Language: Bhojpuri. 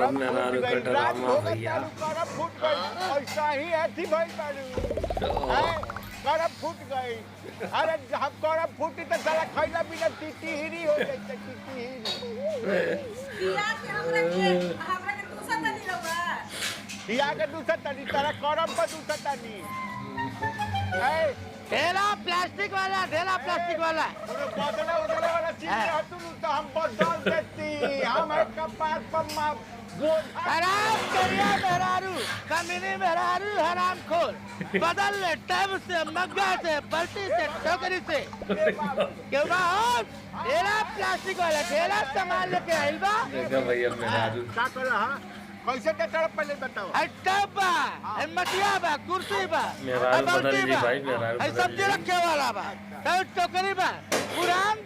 करम मेहरारू का ड्रामा भैया। करम फूट गई ऐसा ही ऐसी भाई बारू करम फूट गई। अरे हम करम फूटी तो साला खैला बिना टीटी हिरी हो जाई त टीटी हिरी दिया के हमरा के दूसरा तनी रहुआ दिया के दूसरा तनी तारा करम पर दूसरा तनी ढेला प्लास्टिक वाला बदले वाला चीज हतुन तो हम बदल देती हम कपार पर मार हराम करिया मेहरारू कमीनी मेहरारू हराम खोर बदल ले टैब से मग्गा से बल्टी से टोकरी से क्यों ना हो ढेला प्लास्टिक वाला ढेला सामान लेके आइल बा देखा भैया मेहरारू का कर हां कैसे के तरफ पहले बताओ टब बा मटिया बा कुर्सी बा मेहरारू बदल ली भाई, मेहरारू सब्जी रखे वाला बा टोकरी बा पुरान